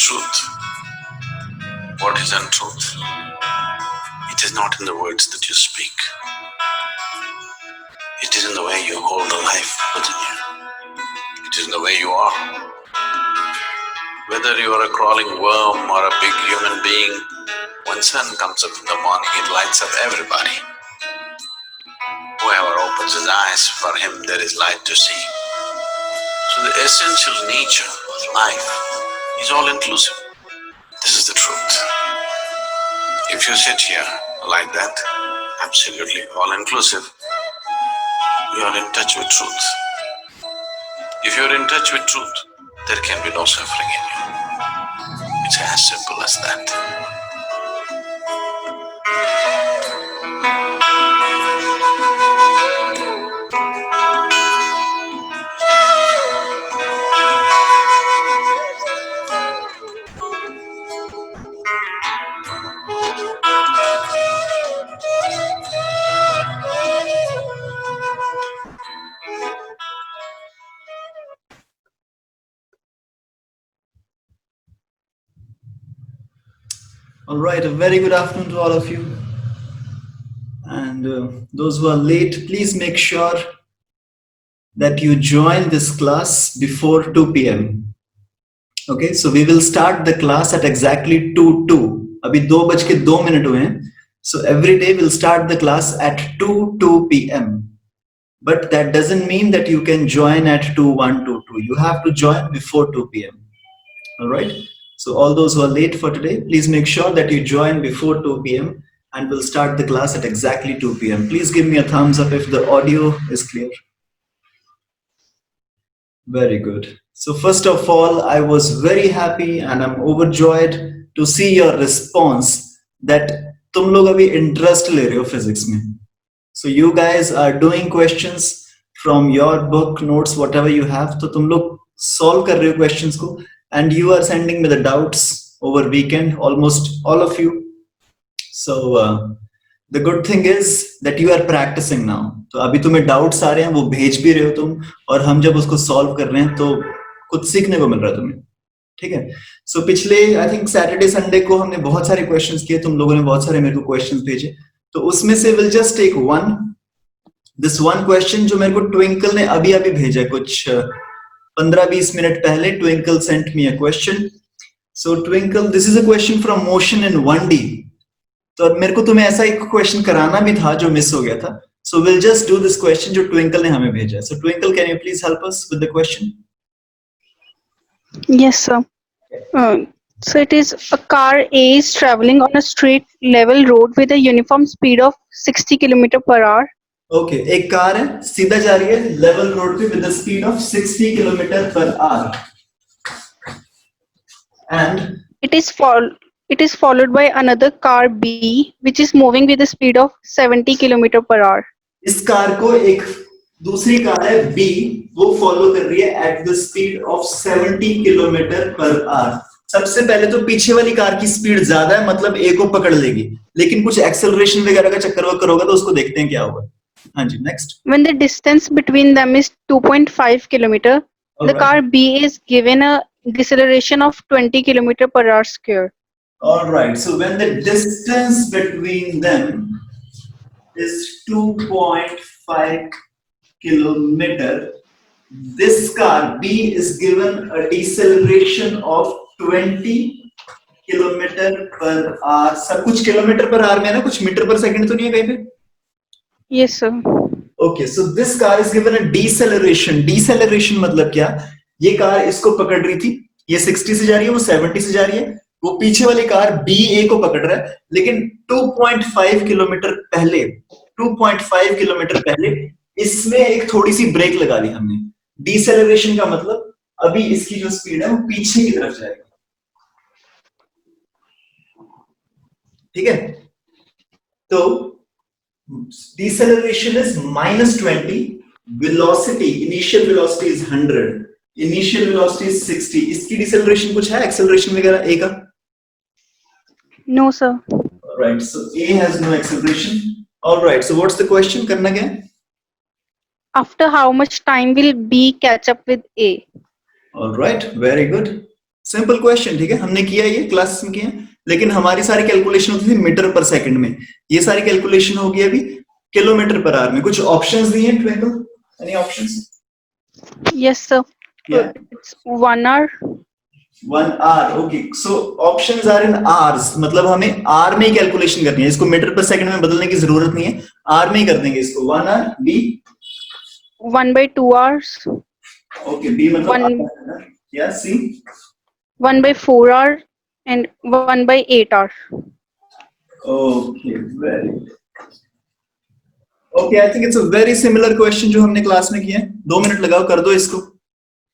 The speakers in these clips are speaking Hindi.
truth. What is untruth? It is not in the words that you speak. It is in the way you hold the life within you. It is in the way you are. Whether you are a crawling worm or a big human being, when sun comes up in the morning, it lights up everybody. Whoever opens his eyes, for him there is light to see. So the essential nature of life is all-inclusive. This is the truth. If you sit here like that, absolutely all-inclusive, you are in touch with truth. If you are in touch with truth, there can be no suffering in you. It's as simple as that. All right, a very good afternoon to all of you. And those who are late, please make sure that you join this class before 2 p.m. Okay, so we will start the class at exactly 2:02. अभी 2:02 हुए हैं. So every day we'll start the class at 2 p.m. But that doesn't mean that you can join at 2:02. You have to join before 2 p.m. All right. So all those who are late for today, please make sure that you join before 2 p.m. and we'll start the class at exactly 2 p.m. Please give me a thumbs up if the audio is clear. Very good. So first of all, I was very happy and I'm overjoyed to see your response that तुम लोग अभी interest ले रहे हो physics में. So you guys are doing questions from your book notes, whatever you have. तो तुम लोग solve कर रहे हो questions को and you are sending me the doubts over weekend, almost all of you. So the good thing is that you are practicing now. तो अभी तुम्हें doubts आ रहे हैं, वो भेज भी रहे हो तुम, और हम जब उसको solve कर रहे हैं तो कुछ सीखने को मिल रहा है तुम्हें. ठीक है. So पिछले I think Saturday Sunday को हमने बहुत सारे questions किए, तुम लोगों ने बहुत सारे मेरे को questions भेजे. तो उसमें से we'll just take this one question जो मेरे को Twinkle ने अभी भेजा है, कुछ 15-20 मिनट पहले Twinkle sent me a question. So Twinkle, this is a question from motion in 1D. तो मेरे को तुम्हें ऐसा एक क्वेश्चन कराना भी था जो मिस हो गया था. So we'll just do this question जो Twinkle ने हमें भेजा है. So Twinkle, can you please help us with the question? Yes, sir. So it is a car A is traveling on a straight level road with a uniform speed of 60 km/h. Okay, एक कार है, सीधा जा रही है level road पे with a speed of 60 km/h. And it is followed by another car B which is moving with a speed of 70 km/h. इस कार को एक दूसरी कार है B, वो फॉलो कर रही है at the speed of 70 km/h. सबसे पहले तो पीछे वाली कार की स्पीड ज्यादा है, मतलब A को पकड़ लेगी, लेकिन कुछ एक्सेलरेशन वगैरह का चक्कर वक्कर होगा तो उसको देखते हैं क्या होगा. हाँ जी, next. When the distance between them is 2.5 km, the car B is given a deceleration of 20 km/h square. All right. So when the distance between them is 2.5 km, this car B is given a deceleration of 20 km/h. सब कुछ km/h में है ना, कुछ मीटर/सेकंड तो नहीं है कहीं पे? Yes, sir. Okay, so this car is given a deceleration. Deceleration मतलब क्या? ये कार इसको पकड़ रही थी, ये 60 से जा रही है, वो 70 से जा रही है, वो पीछे वाली कार BA को पकड़ रहा है, लेकिन 2.5 किलोमीटर पहले इसमें एक थोड़ी सी ब्रेक लगा दी हमने. डिसेलरेशन का मतलब अभी इसकी जो स्पीड है वो पीछे की तरफ जाएगी. ठीक है. तो deceleration is -20, velocity, initial velocity is 100, initial velocity is 60. इसकी deceleration कुछ है, acceleration वगैरह A का? No, sir. All right, so A has no acceleration. All right, so what's the question? करना क्या है? After how much time will B catch up with A? All right, very good. Simple question, ठीक है, हमने किया ये क्लासेस में किया, लेकिन हमारी सारी कैलकुलेशन होती थी मीटर पर सेकंड में, ये सारी कैलकुलेशन होगी अभी किलोमीटर पर आवर में। कुछ ऑप्शंस दिए हैं Twinkle, any options? Yes, sir. Yeah. It's 1 hour. 1 hour, okay. So options are in hours, मतलब हमें आर में ही कैलकुलेशन करनी है, इसको मीटर पर सेकंड में बदलने की जरूरत नहीं है, आर में ही कर देंगे इसको। 1 hour, B 1/2 hours. Okay, B मतलब One आधा, या C 1/4 hour and 1/8 hour. Okay, very okay. I think it's a very similar question जो हमने क्लास में किया है। 2 मिनट लगाओ, कर दो इसको।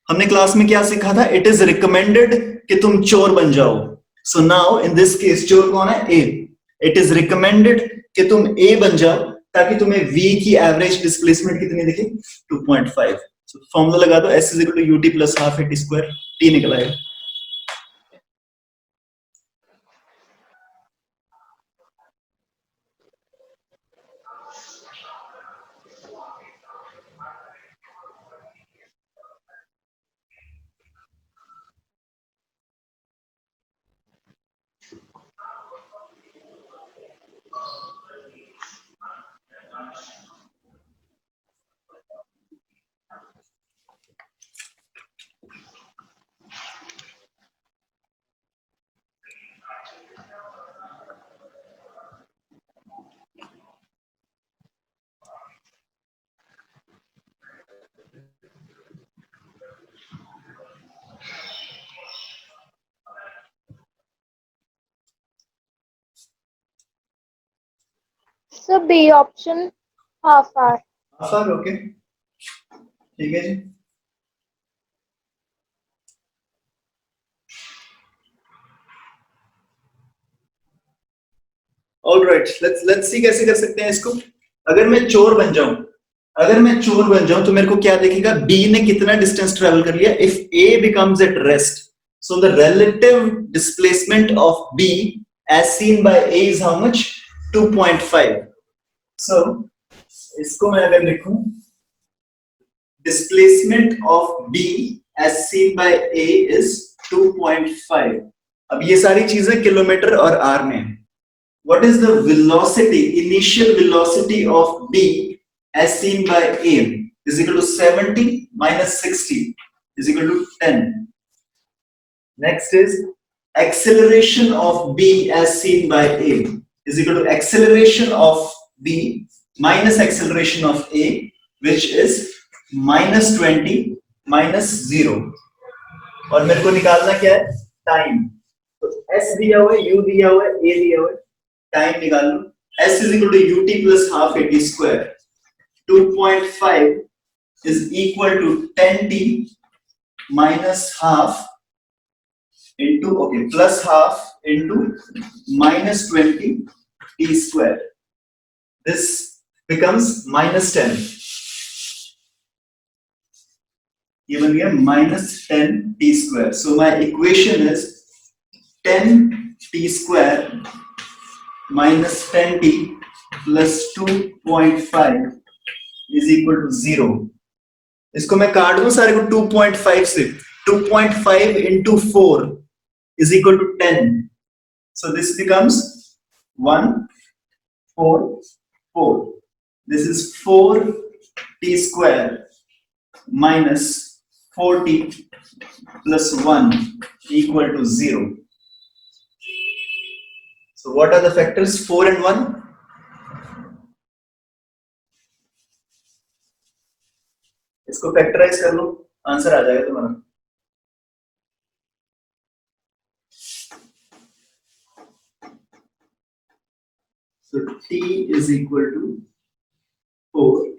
हमने क्लास में क्या सीखा था? इट इज रिकमेंडेड कि तुम चोर बन जाओ। So now in this case चोर कौन है? ए। इट इज रिकमेंडेड कि तुम ए बन जाओ ताकि तुम्हें वी की एवरेज डिस्प्लेसमेंट कितनी दिखे? 2.5। सो फॉर्मूला लगा दो, S is equal to UT plus half A T square, टी निकल आएगा। So B option, half hour. Half hour, okay, ठीक है जी। ऑलराइट, लेट्स सी कैसे कर सकते हैं इसको। अगर मैं चोर बन जाऊं, तो मेरे को क्या दिखेगा? बी ने कितना डिस्टेंस ट्रेवल कर लिया? If A becomes at rest, so the relative displacement of B as seen by A is how much? 2.5। So इसको मैं अगर लिखूं, displacement of B as seen by A is 2.5। अब ये सारी चीजें किलोमीटर और आर में है। What is the velocity, initial velocity of B as seen by A is equal to 70 minus 60 is equal to 10. Next is acceleration of B as seen by A is equal to acceleration of B minus acceleration of A, which is minus 20 minus 0. और मेरे को निकालना क्या है? टाइम। तो S दिया हुआ है, U दिया हुआ है, A दिया हुआ है, टाइम निकाल लो। S is equal to ut plus half at square. 2.5 is equal to 10t minus half into, okay, plus half into minus 20 t square. This becomes minus 10. ये बन गया minus 10 t square. So my equation is 10 t square minus 10t plus 2.5 is equal to 0. इसको मैं काट दूं सारे को 2.5 से। 2.5 into 4 is equal to 10. So this becomes 1, 4, 4. This is 4t square minus 4t plus 1 equal to 0. So what are the factors? 4 and 1? इसको फैक्टराइज कर लो, आंसर आ जाएगा तुम्हारा। So t is equal to 4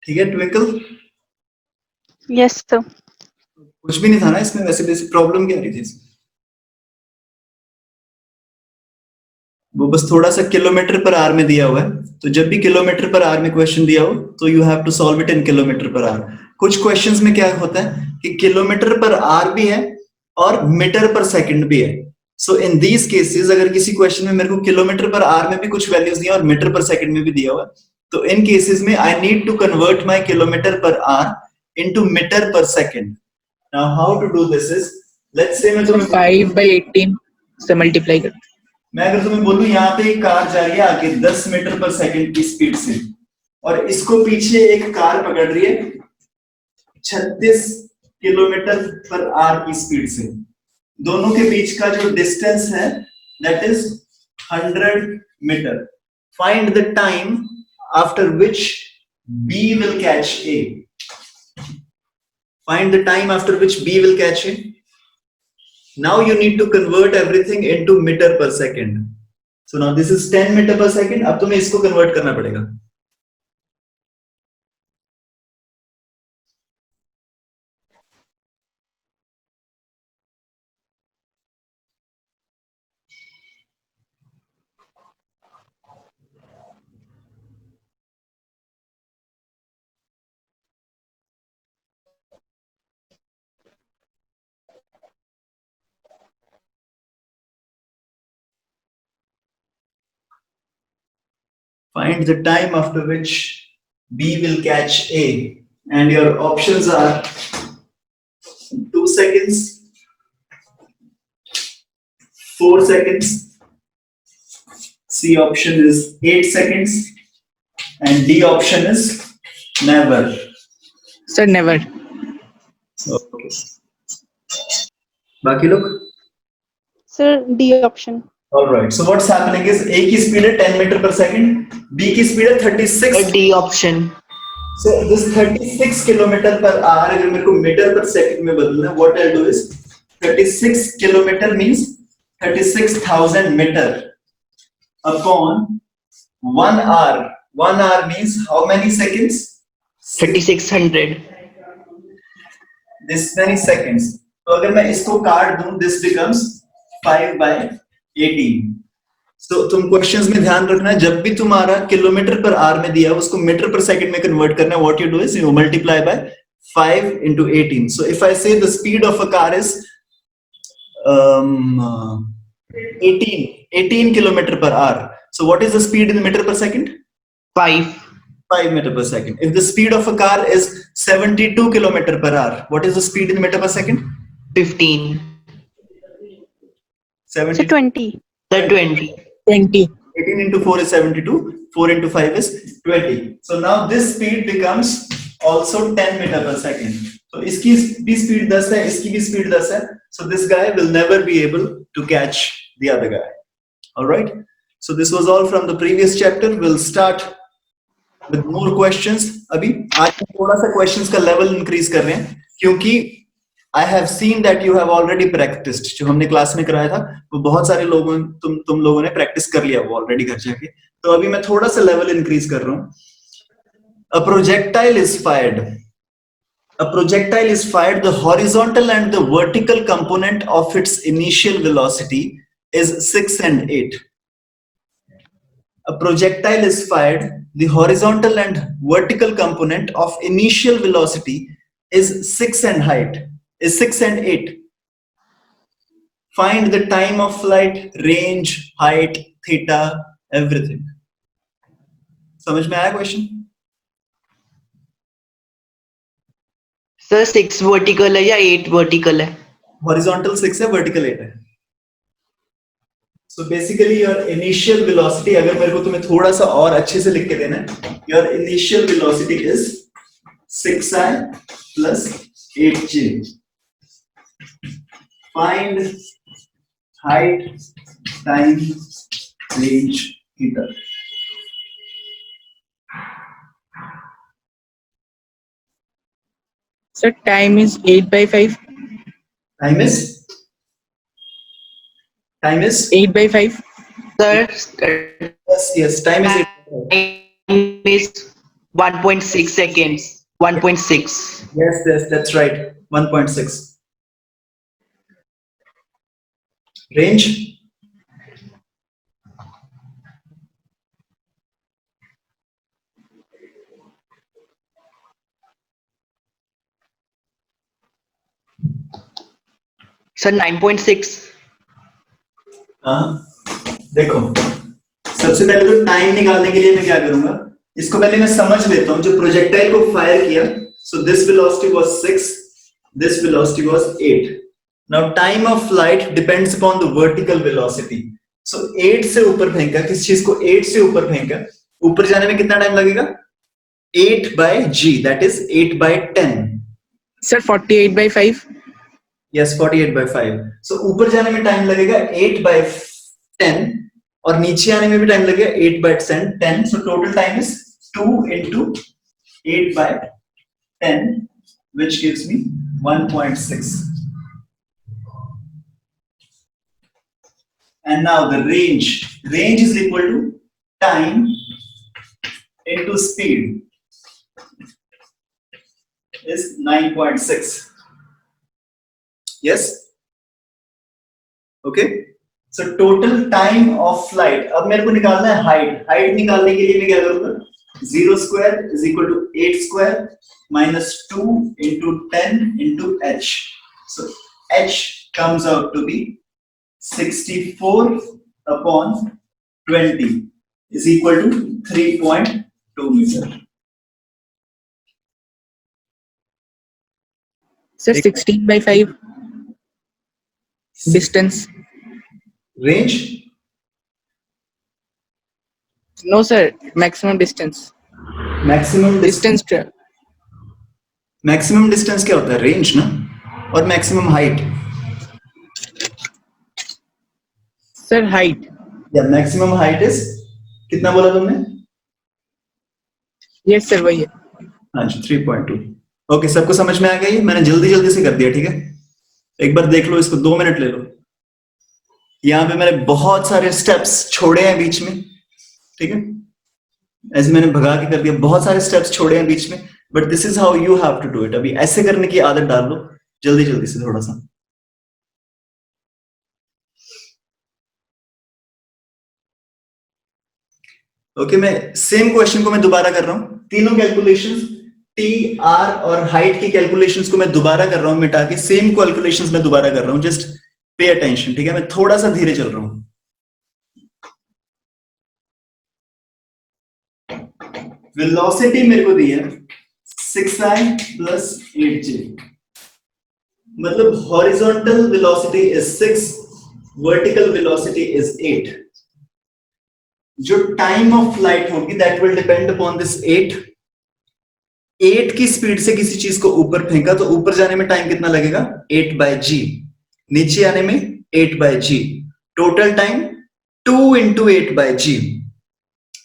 ठीक है ट्विंकल? Yes, sir. कुछ भी नहीं था ना इसमें, वैसे बेसिक प्रॉब्लम क्या रही थी इसमें? वो बस थोड़ा सा किलोमीटर पर आवर में दिया हुआ है, तो जब भी किलोमीटर पर आवर में क्वेश्चन दिया हो तो you have to solve it in kilometre per hour. कुछ क्वेश्चंस में क्या होता है कि किलोमीटर पर आवर भी है और मीटर पर सेकंड भी है। सो इन दीज केसेस अगर किसी क्वेश्चन में मेरे को किलोमीटर पर आवर में भी कुछ वैल्यूज दिया और मीटर पर सेकंड में भी दिया हुआ, तो इन केसेस में I need to convert my kilometer per hour into meter per second. Now how to do this is, let's say मैं तुम्हें 5/18 से मल्टीप्लाई कर। मैं अगर तुम्हें बोलूं यहाँ पे एक कार जा रही है आगे 10 मीटर पर सेकंड की स्पीड से, और इसको पीछे एक कार पकड़ रही है 36 किलोमीटर पर आवर की स्पीड से, दोनों के बीच का जो डिस्टेंस है that is 100 metre. Find the time after which B will catch A. Find the time after which B will catch A. Now you need to convert everything into meter per second. So now this is 10 meter per second. अब तुम्हें इसको convert करना पड़ेगा। Find the time after which B will catch A, and your options are 2 seconds, 4 seconds, C option is 8 seconds, and D option is never. Sir, never. Okay. बाकी लोग? Sir, D option. All right. So what's happening is A की speed है 10 meter per second, B की speed है 36. D option. So this 36 kilometer per hour अगर मेरे को मीटर पर सेकंड में बदलना है, what I'll do is 36 kilometer means 36,000 meter upon 1 hour. 1 hour means how many seconds? 3600. This many seconds. तो अगर मैं इसको काट दूं, this becomes 5/18. So तुम क्वेश्चंस में ध्यान रखना, जब भी तुम्हारा किलोमीटर पर आवर में दिया उसको मीटर पर सेकंड में कन्वर्ट करना है. What you do is you multiply by 5 into 18. So if I say the speed of a car is 18 kilometer per hour. So what is the speed in meter per second? 5. 5 meter per second. If the speed of a car is 72 kilometer per hour, what is the speed in meter per second? 15. 70. 20. Sir, 20. 20. 18 into 4 is 72. 4 into 5 is 20. So now this speed becomes also 10 meter per second. So इसकी भी speed 10 है, इसकी भी speed 10 है. So this guy will never be able to catch the other guy. All right. So this was all from the previous chapter. We'll start with more questions. अभी आज थोड़ा सा questions का level increase कर रहे हैं, क्योंकि I have seen that you have already practiced. जो हमने क्लास में कराया था वो बहुत सारे लोगों तुम लोगों ने प्रैक्टिस कर लिया वो ऑलरेडी घर जाके. तो अभी मैं थोड़ा सा लेवल इंक्रीज कर रहा हूं. A projectile is fired. A projectile is fired. The horizontal and the vertical component of its initial velocity is 6 and 8. A projectile is fired. The horizontal and vertical component of initial velocity is 6 and 8. Find the time of flight, range, height, theta, everything. समझ में आया क्वेश्चन? सर 6 वर्टिकल है या 8 वर्टिकल है? Horizontal 6 है, vertical 8 है. So basically your initial velocity, अगर मेरे को तुम्हें थोड़ा सा और अच्छे से लिख के देना है, your initial velocity is 6i plus 8j. Find height, time, range, theta. Sir, time is 8/5. Time is 8/5. Sir, yes, time is 8. time is 1.6 seconds. 1.6. Yes, that's right. 1.6. Range? Sir, 9.6. हाँ, देखो सबसे पहले तो टाइम निकालने के लिए मैं क्या करूंगा, इसको पहले मैं समझ लेता हूं। जो प्रोजेक्टाइल को फायर किया, so this velocity was 6, this velocity was 8. Now time of flight depends upon the vertical velocity. So 8 से ऊपर फेंका, किस चीज को 8 से ऊपर फेंका, ऊपर जाने में कितना टाइम लगेगा? 8 by g, that is 8 by 10. Sir 48 by 5. Yes 48 by 5. सो ऊपर जाने में टाइम लगेगा 8 by 10 और नीचे आने में भी टाइम लगेगा 8 by 10. So total time is 2 into 8 by 10 which gives me 1.6. And now the range is equal to time into speed is 9.6. Yes, okay. So total time of flight. अब मेरे को निकालना है हाइट निकालने के लिए मैं क्या करूंगा, 0 square is equal to 8 square minus 2 into 10 into h. So h comes out to be 64 upon 20 is equal to 3.2 meter. Sir 16 by 5. Distance. Range? No sir, maximum distance. Maximum Distance travel. maximum distance क्या होता है? Range ना, और maximum height. Sir height. या maximum height is कितना बोला तुमने? Yes sir, वही है. हाँ जी 3.2. ओके, सबको समझ में आ गई? मैंने जल्दी से कर दिया, ठीक है? एक बार देख लो इसको, 2 मिनट ले लो. यहाँ पे मैंने बहुत सारे स्टेप्स छोड़े हैं बीच में, ठीक है? ऐसे मैंने भगा के कर दिया, बहुत सारे स्टेप्स छोड़े हैं बीच में, but this is how you have to do it. अभी ऐसे करने की आदत डाल लो जल्दी से थोड़ा सा. ओके, मैं सेम क्वेश्चन को मैं दोबारा कर रहा हूं. तीनों कैलकुलेशंस, टी आर और हाइट की कैलकुलेशंस को मैं दोबारा कर रहा हूं मिटा के. सेम कैलकुलेशंस मैं दोबारा कर रहा हूं, जस्ट पे अटेंशन, ठीक है? मैं थोड़ा सा धीरे चल रहा हूं. वेलोसिटी मेरे को दी है 6i plus 8j, मतलब horizontal velocity is 6, vertical velocity is 8. जो टाइम ऑफ फ्लाइट होगी that will depend upon this 8. 8 की स्पीड से किसी चीज को ऊपर फेंका तो ऊपर जाने में टाइम कितना लगेगा? 8 by g. नीचे आने में 8 by g. Total time 2 into 8 by g.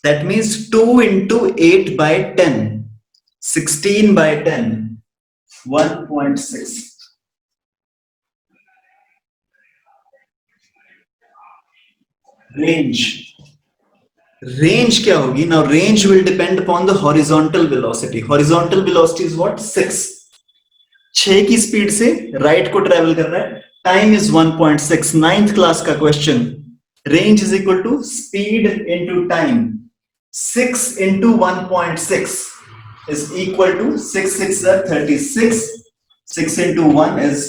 That means 2 into 8 by 10. 16 by 10. 1.6. Range क्या होगी? Now range will depend upon the horizontal velocity. Horizontal velocity is what? 6. 6 की स्पीड से राइट को ट्रेवल कर रहा है. Time is 1.6. 9th क्लास का question. Range is equal to speed into time. 6 into 1.6 is equal to 6 6 are 36. 6 into 1 is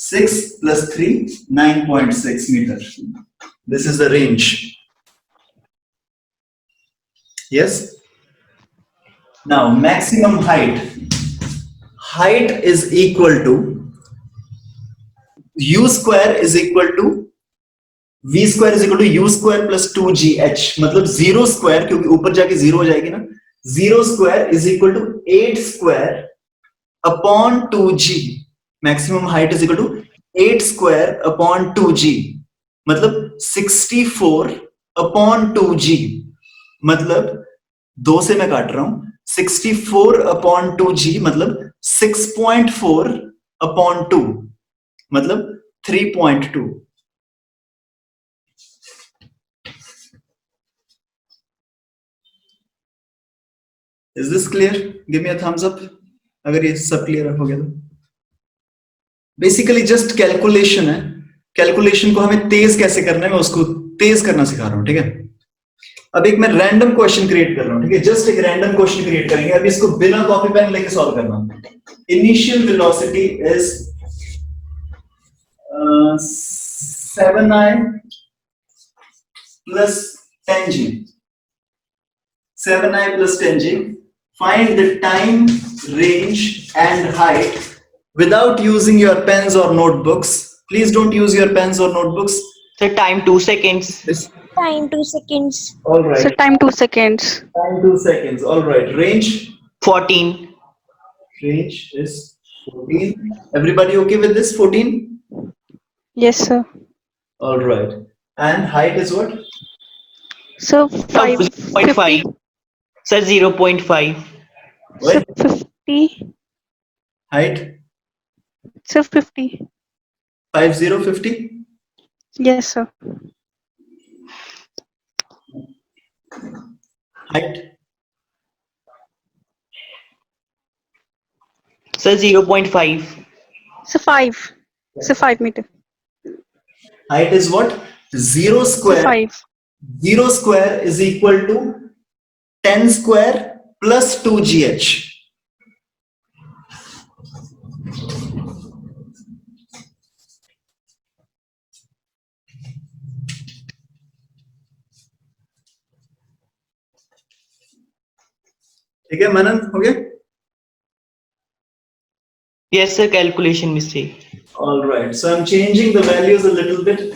6 plus 3, 9.6 meter. This is the range. Yes. Now maximum height. Height is equal to u square is equal to v square is equal to u square plus 2gh. मतलब 0 square, क्योंकि ऊपर जाके 0 हो जाएगी ना. 0 square is equal to 8 square upon 2g. Maximum height is equal to 8 square upon 2g. मतलब 64 upon 2g. मतलब 2 से मैं काट रहा हूं. 64 upon 2g मतलब 6.4 upon 2 मतलब 3.2. Is this clear? Give me a thumbs up अगर ये सब clear हो गया तो. Basically just calculation है. Calculation को हमें तेज कैसे करना है, मैं उसको तेज करना सिखा रहा हूँ, ठीक है? अब एक मैं रैंडम क्वेश्चन क्रिएट कर रहा हूँ, ठीक है? जस्ट एक रैंडम क्वेश्चन क्रिएट करेंगे. अब इसको बिना कॉपी पेन लेके सॉल्व करना. Initial velocity is 7i plus 10g. 7i plus 10g. Find the time, range, and height without using your pens or notebooks. Please don't use your pens or notebooks. Sir, time 2 seconds. Time 2 seconds. All right. So time 2 seconds. Time 2 seconds. All right. Range. 14. Range is 14. Everybody okay with this? 14. Yes, sir. All right. And height is what? So Sir, 550. 0.5. Sir, 0.5. So What? 50. Height. So 50. 50. Yes, sir. Height. Sir, 0.5. So 5. So 5 meter. Height is what? 0 So square. 5. 0 square is equal to 10 square plus 2gh. ठीक है, मनन हो गया? Yes, sir, calculation mistake. All right, so I'm changing the values a little bit.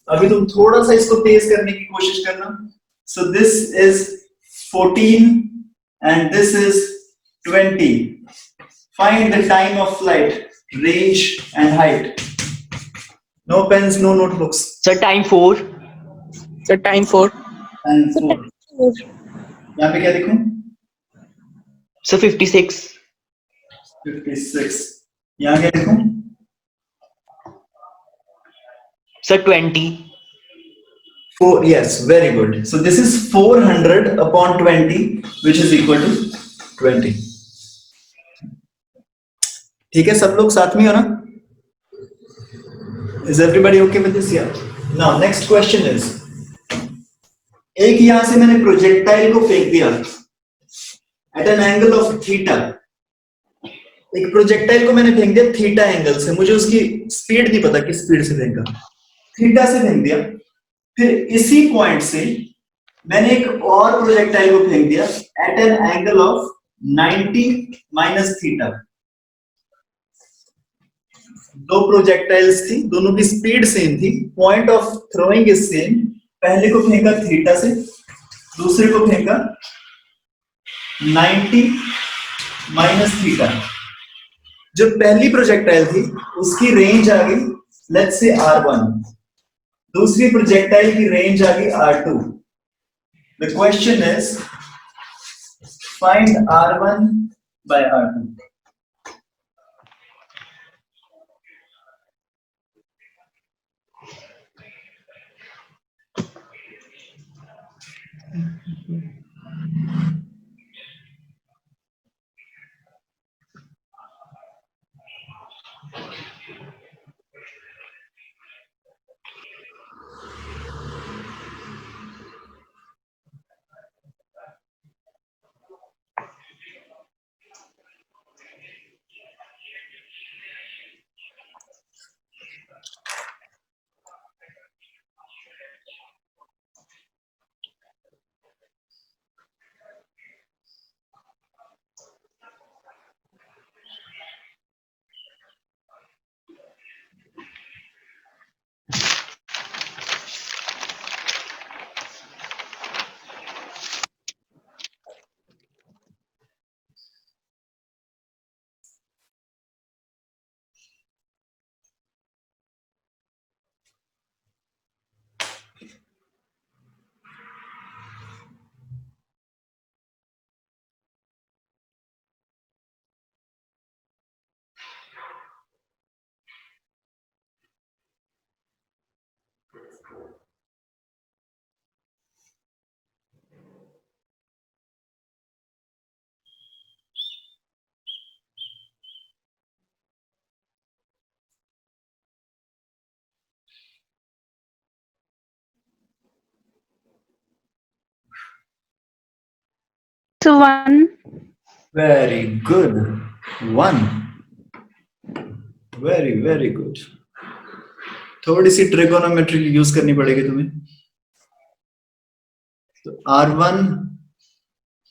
अभी तुम थोड़ा सा इसको तेज करने की कोशिश करना. So this is 14 and this is 20. Find the time of flight, range and height. No pens, no notebooks. Sir, time 4. Sir, time 4. And 4. यहाँ पे क्या लिखूं? Sir, 56. 56. यहाँ क्या लिखूं? Sir, 20. 4. Yes, very good. So this is 400 upon 20, which is equal to 20. ठीक है, सब लोग साथ में हो ना? Is everybody okay with this? Yeah. Now next question is, एक यहां से मैंने प्रोजेक्टाइल को फेंक दिया at an angle of theta. एक प्रोजेक्टाइल को मैंने फेंक दिया थीटा एंगल से. मुझे उसकी स्पीड नहीं पता किस स्पीड से फेंका. थीटा से फेंक दिया. फिर इसी पॉइंट से मैंने एक और प्रोजेक्टाइल को फेंक दिया at an angle of 90 minus theta. दो प्रोजेक्टाइल्स थी, दोनों की स्पीड सेम थी, point of throwing is same. पहले को फेंका थीटा से, दूसरे को फेंका 90 माइनस थीटा. जो पहली प्रोजेक्टाइल थी उसकी रेंज आ गई लेट्स से R1, दूसरी प्रोजेक्टाइल की रेंज आ गई R2. The question is find R1 by R2. 1. Very good. 1. Very good. थोड़ी सी ट्रिगोनोमेट्री यूज करनी पड़ेगी तुम्हें. So R1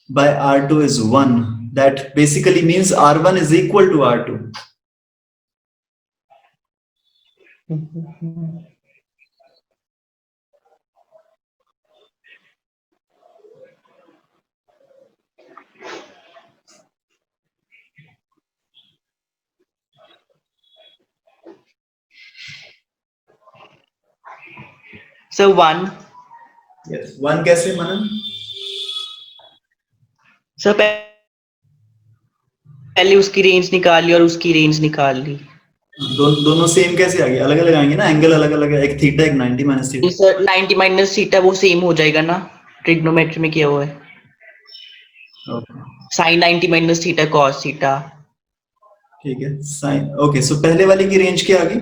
by R2 is 1. That basically means R1 is equal to R2. So 1. Yes. 1 कैसे मनन? सर पहले उसकी रेंज निकाल ली और उसकी रेंज निकाल ली. दोनों सेम कैसे आ गए? अलग अलग आएंगे ना, एंगल अलग अलग है. एक थीटा, एक 90 minus theta. Sir 90 minus theta वो सेम हो जाएगा ना, ट्रिग्नोमेट्री में किया हुआ है. Sine 90 minus theta cos theta. ठीक है. साइन. ओके, सो पहले वाली की रेंज क्या आ गई?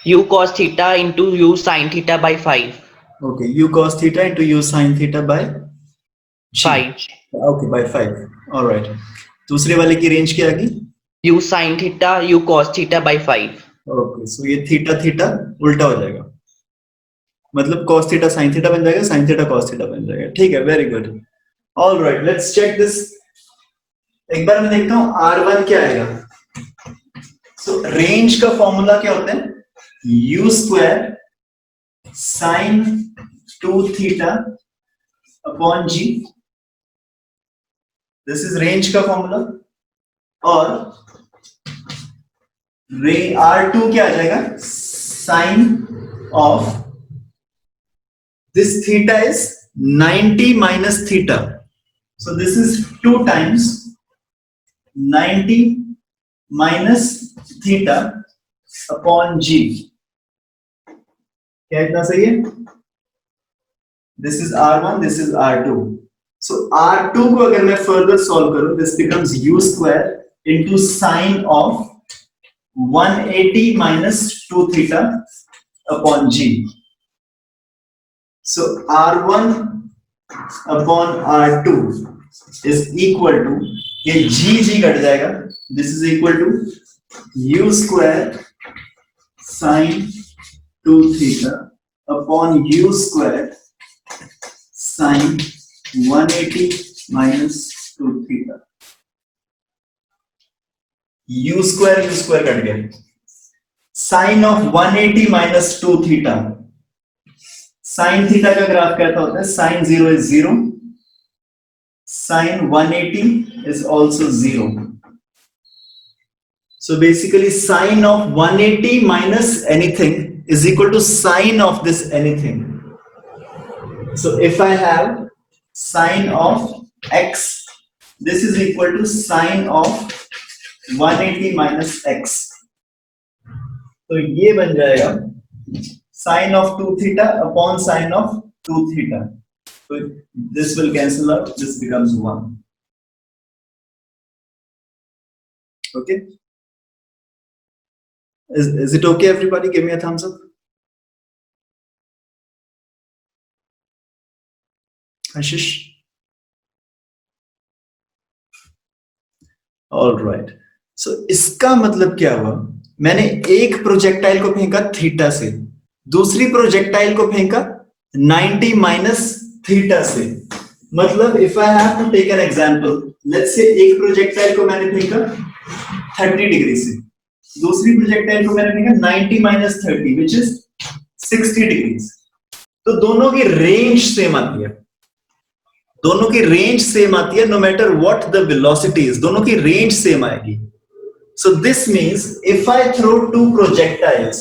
u cos theta into u sin theta by 5. Okay, u cos theta into u sin theta by 5. Okay, by 5. All right. दूसरे वाले की रेंज क्या आ गई? u sin theta u cos theta by 5. Okay, so ये थीटा थीटा उल्टा हो जाएगा, मतलब cos theta sin theta बन जाएगा, sin theta cos theta बन जाएगा. ठीक है, very good. All right, let's check this. एक बार मैं देखता हूँ R1 क्या आएगा. So रेंज का फॉर्मूला क्या होता है? u square sin 2 theta upon g. This is range का फॉर्मूला. और R2 क्या आ जाएगा? Sin of this theta is 90 minus theta. So this is 2 times 90 minus theta upon g. क्या इतना सही है? This is R1, this is R2. So R2 को अगर मैं further solve करूं, this becomes u square into sine of 180 minus 2 theta upon g. So R1 upon R2 is equal to, ये g कट जाएगा. This is equal to u square sine 2 theta upon u square sine 180 minus 2 theta. u square cut गया. Sine of 180 minus 2 theta. Sin theta का ग्राफ कैसा होता है? Sin 0 is 0. Sin 180 is also 0. So basically sine of 180 minus anything is equal to sine of this anything. So if I have sine of x, this is equal to sine of 180 minus x. तो ये बन जाएगा sine of 2 theta upon sine of 2 theta. So this will cancel out, this becomes 1. Okay? Is it okay, everybody? Give me a thumbs up. Ashish? All right. So इसका मतलब क्या हुआ? मैंने एक प्रोजेक्टाइल को फेंका थीटा से, दूसरी प्रोजेक्टाइल को फेंका 90 माइनस थीटा से. मतलब if I have to take an example, let's say एक प्रोजेक्टाइल को मैंने फेंका 30 डिग्री से, दूसरी प्रोजेक्टाइल को मैंने फेंका 90 माइनस 30 which is 60 डिग्रीज. तो दोनों की रेंज सेम आती है, दोनों की रेंज सेम आती है, no matter what the velocity is, दोनों की रेंज सेम आएगी. So this means if I throw two projectiles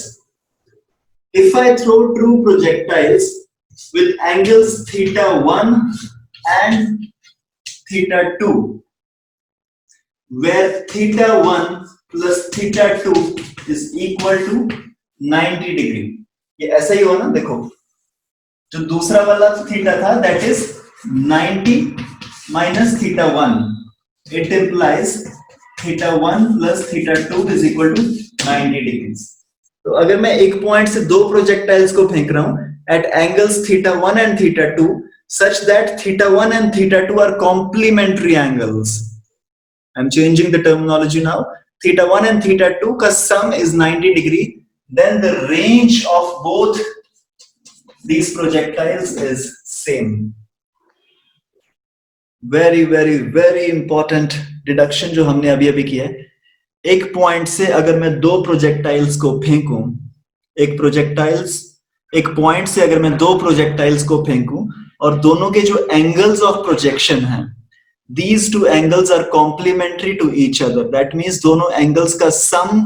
with angles theta 1 and theta 2, where theta 1 plus theta 2 is equal to 90 degree. ये ऐसा ही हो ना, देखो जो दूसरा वाला थीटा था that is 90 minus theta 1. It implies theta 1 plus theta 2 is equal to 90 degrees. तो अगर मैं एक पॉइंट से दो प्रोजेक्टाइल्स को फेंक रहा हूं at angles theta 1 and theta 2, such that theta 1 and theta 2 are complementary angles. I'm changing the terminology now. Theta 1 and theta 2 का sum is 90 degree. Then the range of both these projectiles is same. Very very very important deduction जो हमने अभी अभी किया है. एक पॉइंट से अगर मैं दो प्रोजेक्टाइल्स को फेंकूं, एक पॉइंट से अगर मैं दो प्रोजेक्टाइल्स को फेंकूं और दोनों के जो एंगल्स ऑफ प्रोजेक्शन हैं, these two angles are complementary to each other. That means दोनों एंगल्स का sum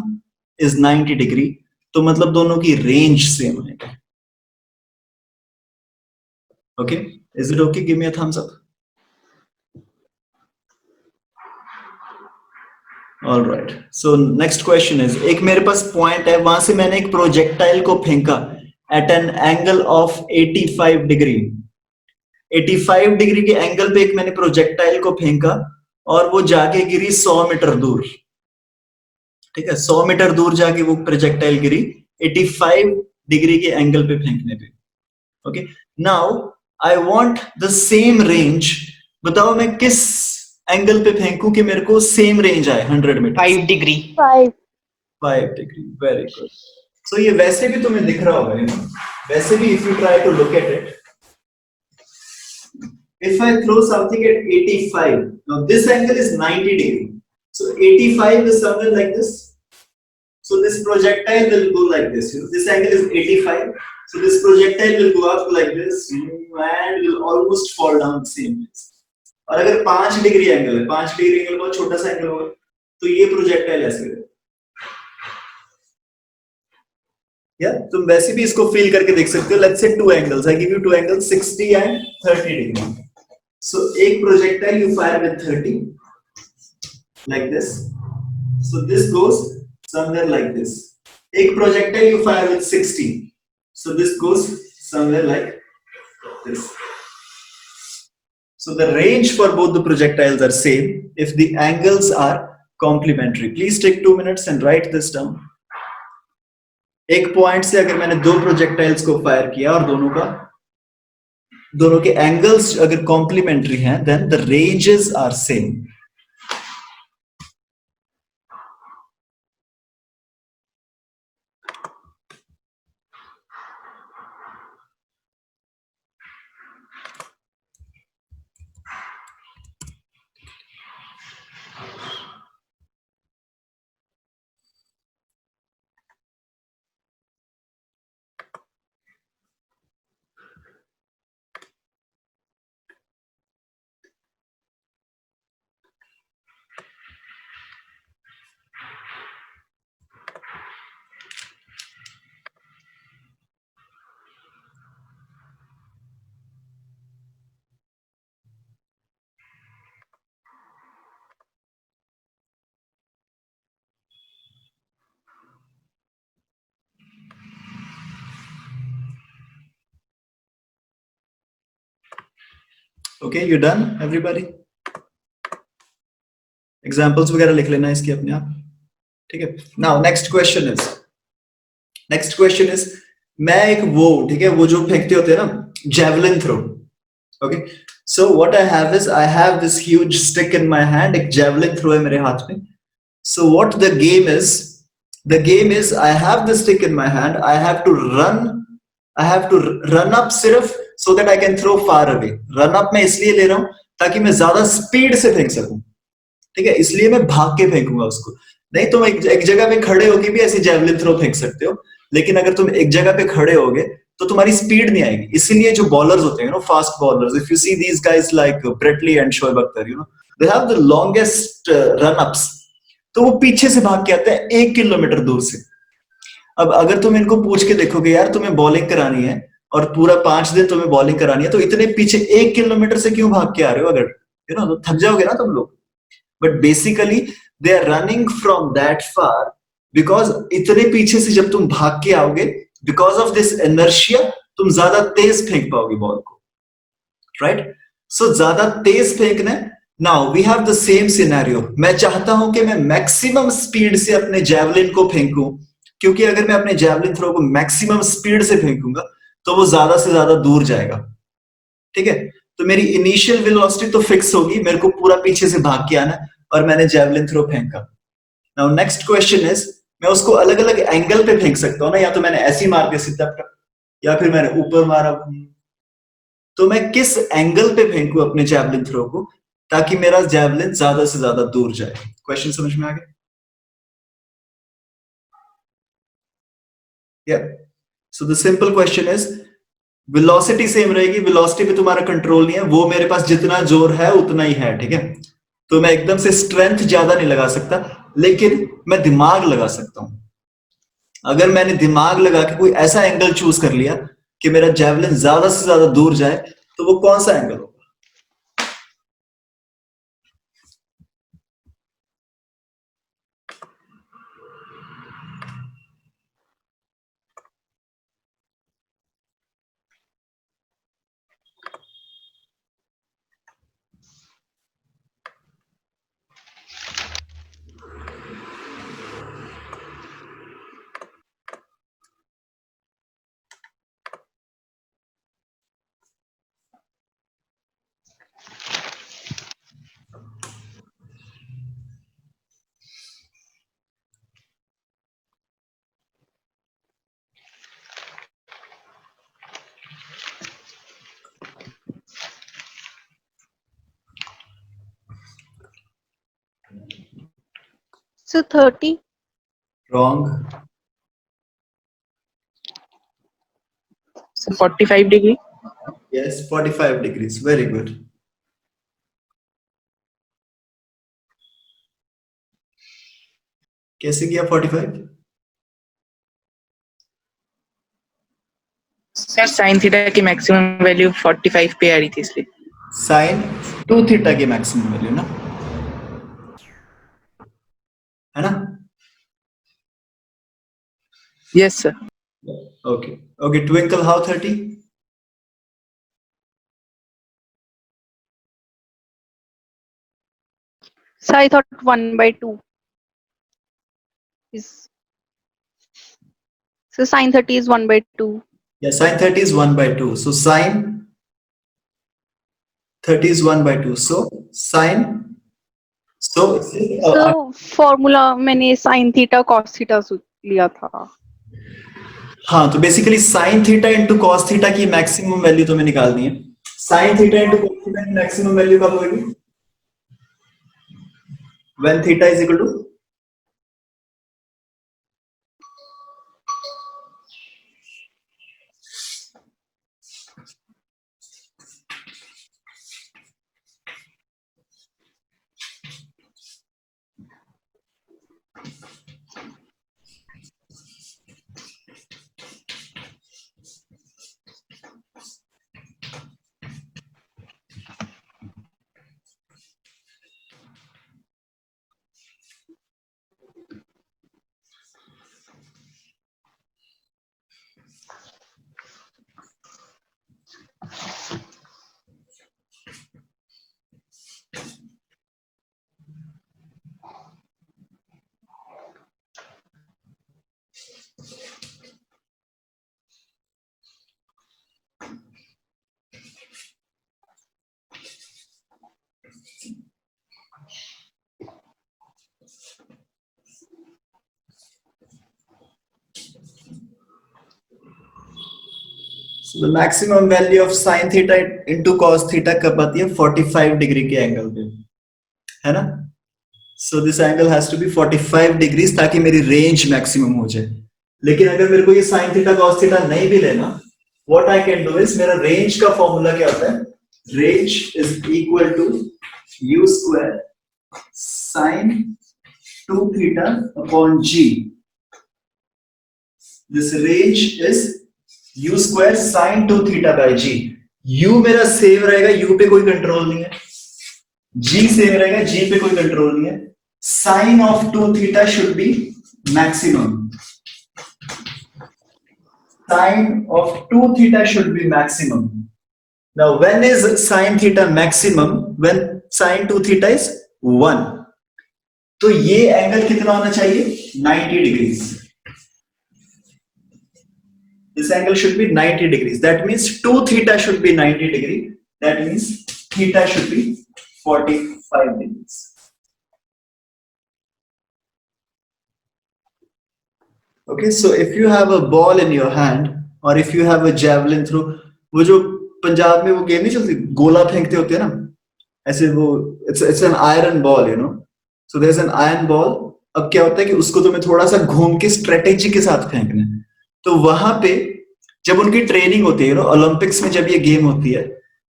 is 90 degree. तो मतलब दोनों की रेंज सेम है. Okay, is it okay? Give me a thumbs up. All right. So next question is, एक मेरे पास पॉइंट है, वहां से मैंने एक प्रोजेक्टाइल को फेंका at an angle of 85 degree. 85 degree के एंगल पे एक मैंने प्रोजेक्टाइल को फेंका और वो जाके गिरी 100 मीटर दूर. ठीक है, 100 मीटर दूर जाके वो प्रोजेक्टाइल गिरी 85 डिग्री के एंगल पे फेंकने पे. Okay, now I want the same range. बताओ मैं किस एंगल पे फेंकूं कि मेरे को सेम रेंज आए 100 meter. 5 degree. 5 degree. Very good. So ये वैसे भी तुम्हें दिख रहा होगा, वैसे भी if you try to look at it, if I throw something at 85, now this angle is 90 degree, so 85 is somewhere like this. So this projectile will go like this. This angle is 85, so this projectile will go up like this and will almost fall down the same place. और अगर 5 डिग्री एंगल है, 5 डिग्री एंगल बहुत छोटा सा एंगल होगा, तो ये प्रोजेक्टाइल ऐसे गिरेगा. या तुम वैसे भी इसको फील करके देख सकते हो. Let's say two angles, I give you two angles 60 and 30 degree. So एक projectile you fire with 30 like this. So this goes somewhere like this. एक projectile you fire with 60. So this goes somewhere like this. So the range for both the projectiles are same if the angles are complementary. Please take 2 minutes and write this down. एक पॉइंट से अगर मैंने दो प्रोजेक्टाइल्स को फायर किया और दोनों के एंगल्स अगर कॉम्प्लीमेंट्री हैं, then the ranges are same. Okay, you done everybody? Examples वगैरह लिख लेना इसकी अपने आप. ठीक है. Now next question is मैं एक वो, ठीक है, वो जो फेंकते होते हैं ना, javelin throw. Okay, so what I have is I have this huge stick in my hand. एक javelin throw है मेरे हाथ में. So what the game is I have the stick in my hand. I have to run up सिर्फ so that I can throw far away. Run up मैं इसलिए ले रहा हूं ताकि मैं ज्यादा स्पीड से फेंक सकूं. ठीक है, इसलिए मैं भाग के फेंकूंगा उसको. नहीं तुम एक जगह पे खड़े होके भी ऐसी जेवलिन थ्रो फेंक सकते हो, लेकिन अगर तुम एक जगह पे खड़े होगे तो तुम्हारी स्पीड नहीं आएगी. इसीलिए जो बॉलर्स होते हैं, fast bowlers, if you see these guys like Brett Lee and Shoaib Akhtar, they have the longest run ups. तो वो पीछे से भाग के आते हैं 1 किलोमीटर दूर से. अब अगर तुम इनको पूछ के देखोगे यार तुम्हें बॉलिंग करानी है और पूरा 5 दिन तुम्हें बॉलिंग करानी है, तो इतने पीछे 1 किलोमीटर से क्यों भाग के आ रहे हो? अगर तो थक जाओगे ना तुम लोग. But basically they are running from that far because इतने पीछे से जब तुम भाग के आओगे, बिकॉज ऑफ दिस इनर्शिया तुम ज्यादा तेज फेंक पाओगे बॉल को. राइट, सो ज्यादा तेज फेंकना. Now we have the same scenario. मैं चाहता हूं कि मैं मैक्सिमम स्पीड से अपने जैवलिन को फेंकूं, क्योंकि अगर मैं अपने जैवलिन थ्रो को मैक्सिमम स्पीड से फेंकूंगा तो वो ज्यादा से ज्यादा दूर जाएगा. ठीक है। तो मेरी इनिशियल वेलोसिटी तो फिक्स होगी, मेरे को पूरा पीछे से भाग के आना है, और मैंने जैवलिन थ्रो फेंका। नाउ नेक्स्ट क्वेश्चन इज, मैं उसको अलग अलग एंगल पे फेंक सकता हूँ ना, या तो मैंने ऐसे ही मार दिया सीधा, या फिर मैंने ऊपर मारा। तो मैं किस एंगल पे फेंकूं अपने जैवलिन थ्रो को ताकि मेरा जैवलिन ज्यादा से ज्यादा दूर जाए? क्वेश्चन समझ में आ गया? Yeah. So the simple question is, velocity same रहेगी, वेलोसिटी पे तुम्हारा कंट्रोल नहीं है, वो मेरे पास जितना जोर है उतना ही है, ठीक है। तो मैं एकदम से स्ट्रेंथ ज्यादा नहीं लगा सकता, लेकिन मैं दिमाग लगा सकता हूं। अगर मैंने दिमाग लगा के कोई ऐसा एंगल चूज कर लिया कि मेरा जैवलिन ज्यादा से ज्यादा दूर जाए, तो वो कौन सा एंगल होगा? So 30. Wrong. So 45 degree. Yes, 45 degrees. Very good. कैसे किया 45? सर साइन थीटा की मैक्सिमम वैल्यू 45 पे आ रही थी इसलिए। साइन 2 थीटा की मैक्सिमम वैल्यू ना, है ना? Yes sir. Okay. Okay, Twinkle, how 30? So I thought 1/2 is. So sine 30 is 1/2. Yeah, sine 30 is 1/2. So sine 30 is 1/2. So sine. So formula मैंने sin थीटा cos थीटा लिया था। हाँ, तो basically sine theta into cos theta की मैक्सिमम वैल्यू तो मैं निकाल दी है। Sine theta into cos theta की मैक्सिमम वैल्यू कब होगी? When theta is equal to So the maximum value of sin theta into cos theta कब आती है? 45 डिग्री के एंगल पे, है ना? So this angle has to be 45 degrees ताकि मेरी रेंज मैक्सिमम हो जाए। लेकिन अगर मेरे को ये sin theta cos theta नहीं भी लेना, what I can do is, मेरा रेंज का फॉर्मूला क्या होता है? Range is equal to u square sin 2 theta upon g. This range is u square sin 2 theta by g. u मेरा सेम रहेगा, u पे कोई कंट्रोल नहीं है, g सेम रहेगा, g पे कोई कंट्रोल नहीं है। sin of 2 theta should be maximum. Sin of 2 theta should be maximum. Now when is sin theta maximum? When sin 2 theta is 1. तो ये एंगल कितना होना चाहिए? 90 degrees. This angle should be 90 degrees. That means 2 theta should be 90 degree. That means theta should be 45 degrees. Okay, so if you have a ball in your hand or if you have a javelin throw, वो जो पंजाब में वो गेम नहीं चलती, गोला फेंकते होते हैं ना, ऐसे वो it's an iron ball, you know. So there's an iron ball. अब क्या होता है कि उसको तुम्हें थोड़ा सा घूम के स्ट्रेटेजी के साथ फेंकना है. तो वहां पे जब उनकी ट्रेनिंग होती है, ओलंपिक्स में जब ये गेम होती है,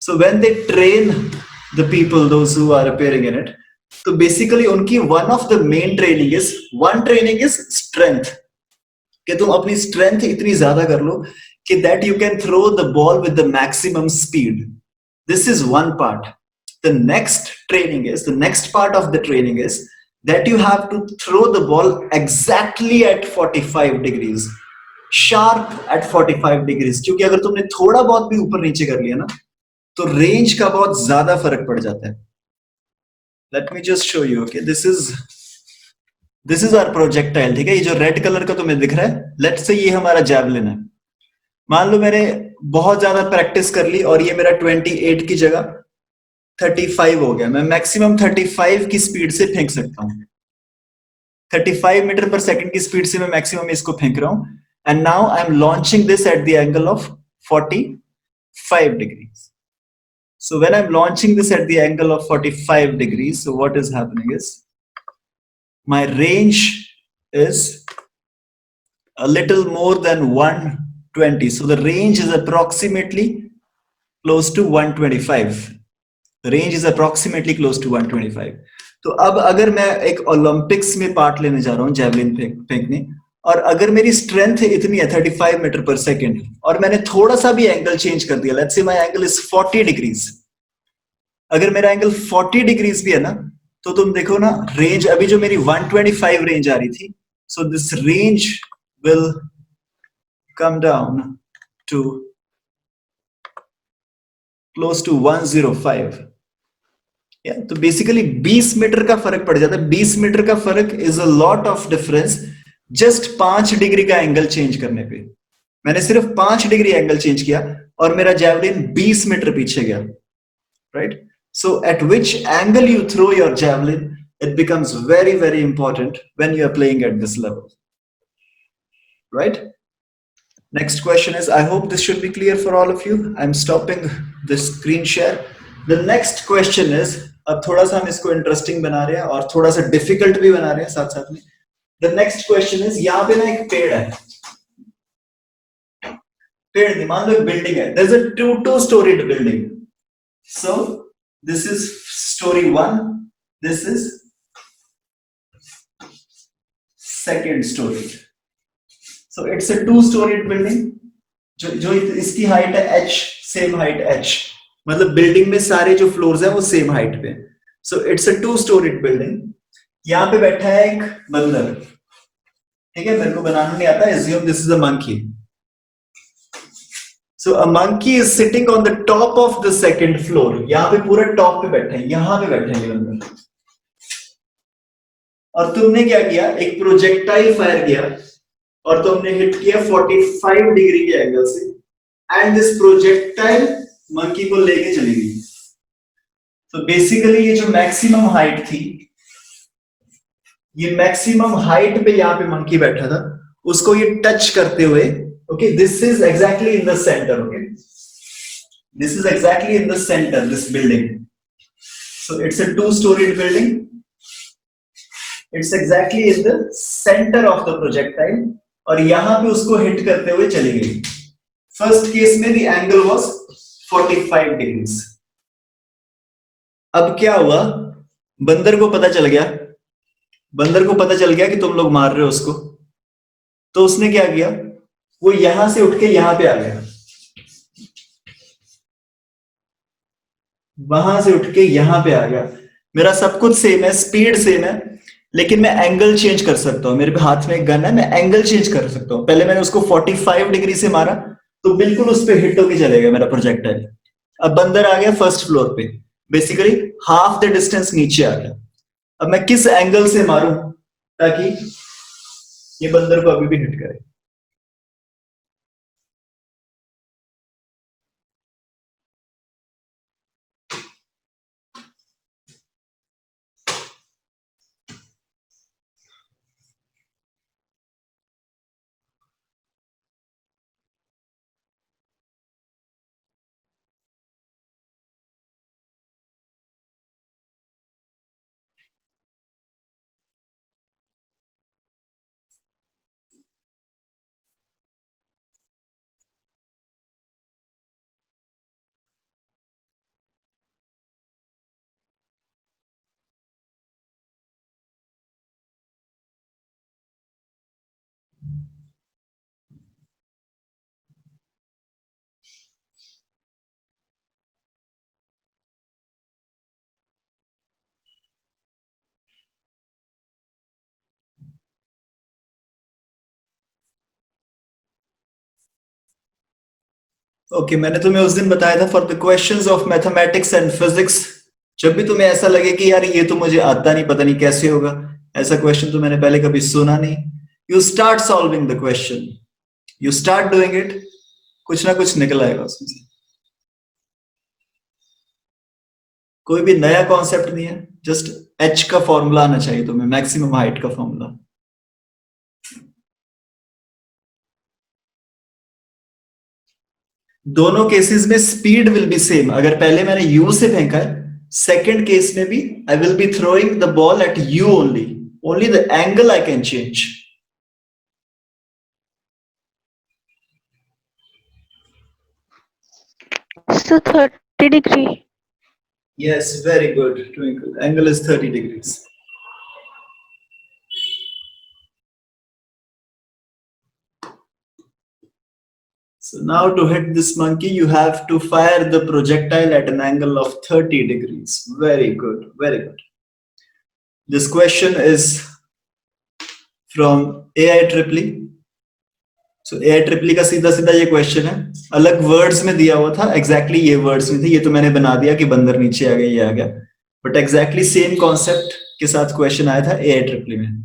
so when they train the people, those who are appearing in it, तो बेसिकली उनकी one of the main training is strength. कि तुम अपनी स्ट्रेंथ इतनी ज्यादा कर लो कि that you can throw the ball with the maximum speed. This is one part. The next part of the training is that you have to throw the ball exactly at 45 degrees, sharp at 45 degrees. क्योंकि अगर तुमने थोड़ा बहुत भी ऊपर नीचे कर लिया ना, तो रेंज का बहुत ज्यादा फर्क पड़ जाता है. Let me just show you. Okay, this is our projectile. ठीक है, ये जो रेड कलर का तुम्हें दिख रहा है, लेट्स से ये हमारा जैवलिन है. मान लो मैंने बहुत ज्यादा प्रैक्टिस कर ली और ये मेरा 28 की जगह 35 हो गया. मैं मैक्सिमम 35 की स्पीड से फेंक सकता हूँ. 35 मीटर पर सेकंड की स्पीड से मैं मैक्सिमम इसको फेंक रहा हूं. And now I am launching this at the angle of 45 degrees. So when I'm launching this at the angle of 45 degrees, so what is happening is my range is a little more than 120. So the range is approximately close to 125. The range is approximately close to 125. तो अब अगर मैं एक ओलंपिक्स में पार्ट लेने जा रहा हूँ जैवलिन फेंकने, और अगर मेरी स्ट्रेंथ इतनी है 35 मीटर पर सेकेंड और मैंने थोड़ा सा भी एंगल चेंज कर दिया, let's say my angle is 40 degrees. अगर मेरा एंगल 40 डिग्रीज भी है ना, तो तुम देखो ना, रेंज अभी जो मेरी 125 रेंज आ रही थी, so this range will come down to close to 105. तो बेसिकली 20 मीटर का फर्क पड़ जाता है. 20 मीटर का फर्क is a lot of difference just 5 degree का एंगल चेंज करने पे. मैंने सिर्फ 5 डिग्री एंगल चेंज किया और मेरा जैवलिन 20 मीटर पीछे गया. Right? So at which angle you throw your javelin, it becomes very, very important when you are playing at this level. Right? Next question is, I hope this should be clear for all of you. I'm stopping the screen share. The next question is, अब थोड़ा सा हम इसको interesting बना रहे हैं और थोड़ा सा difficult भी बना रहे हैं साथ साथ में. The next question is, यहाँ पे ना एक पेड़ है. पेड़ नहीं, मान लो एक building है. There's a two-storied building. So this is story 1, this is second story. So it's a two-storied building. जो इसकी हाइट है h, सेम हाइट h, मतलब बिल्डिंग में सारे जो फ्लोर्स हैं वो सेम हाइट पे. So it's a two-storied building. यहाँ पे बैठा है एक बंदर. ठीक है, मेरे को बनाना नहीं आता. assume this is a monkey. So a monkey is sitting on the top of the second floor. यहाँ पे पूरा टॉप पे बैठा है, यहाँ पे बैठे हैं ये बंदर. और तुमने क्या किया, एक प्रोजेक्टाइल फायर किया और तुमने हिट किया 45 डिग्री के एंगल से, एंड दिस प्रोजेक्टाइल मंकी को लेके चली गई. तो बेसिकली ये जो मैक्सिमम हाइट थी, ये मैक्सिमम हाइट पे यहाँ पे मंकी बैठा था, उसको ये टच करते हुए, okay, this is exactly in the center. Okay, this is exactly in the center, this building. So it's a two-storied building. It's exactly in the center of the projectile और यहाँ पे उसको हिट करते हुए चली गई. फर्स्ट केस में the angle was 45 degrees. अब क्या हुआ, बंदर को पता चल गया कि तुम लोग मार रहे हो उसको. तो उसने क्या किया, वो यहां से उठ के यहां पे आ गया, वहां से उठ के यहां पे आ गया. मेरा सब कुछ सेम है, स्पीड सेम है, लेकिन मैं एंगल चेंज कर सकता हूं. मेरे हाथ में एक गन है, मैं एंगल चेंज कर सकता हूं. पहले मैंने उसको 45 डिग्री से मारा तो बिल्कुल उस पर हिट होके चलेगा मेरा प्रोजेक्टाइल. अब बंदर आ गया फर्स्ट फ्लोर पे, बेसिकली हाफ द डिस्टेंस नीचे आ गया. अब मैं किस एंगल से मारूं ताकि ये बंदर को अभी भी हिट करे. ओके मैंने तुम्हें उस दिन बताया था for the questions of mathematics and physics, जब भी तुम्हें ऐसा लगे कि यार ये तो मुझे आता नहीं, पता नहीं कैसे होगा, ऐसा क्वेश्चन तो मैंने पहले कभी सुना नहीं, you start solving the question, you start doing it, कुछ ना कुछ निकल आएगा उसमें से। कोई भी नया कॉन्सेप्ट नहीं है, जस्ट एच का फॉर्मूला आना चाहिए तुम्हें, मैक्सिमम हाइट का फॉर्मूला। दोनों केसेस में स्पीड विल बी सेम। अगर पहले मैंने यू से फेंका है, सेकेंड केस में भी I will be throwing the ball at you only, only the angle I can change. So 30 degree. Yes, very good, Twinkle. Angle is 30 degrees. So now to hit this monkey, you have to fire the projectile at an angle of 30 degrees. Very good, very good. This question is from AIEEE. So AIEEE का सीधा सीधा ये क्वेश्चन है, अलग वर्ड्स में दिया हुआ था, एग्जैक्टली ये वर्ड्स में थे, ये तो मैंने बना दिया कि बंदर नीचे आ गया, ये आ गया, बट एग्जैक्टली सेम कॉन्सेप्ट के साथ क्वेश्चन आया था AIEEE में।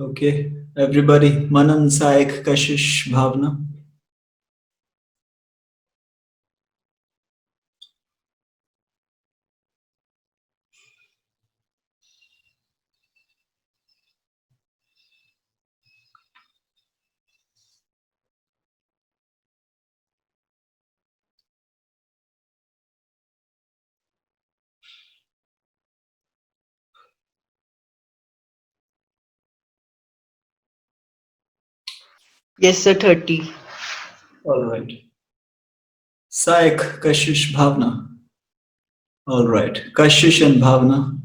Okay, everybody, Manan, Saik, Kashish, Bhavna. Yes, sir, 30. All right. Saik, Kashish, Bhavna. All right, Kashish and Bhavna.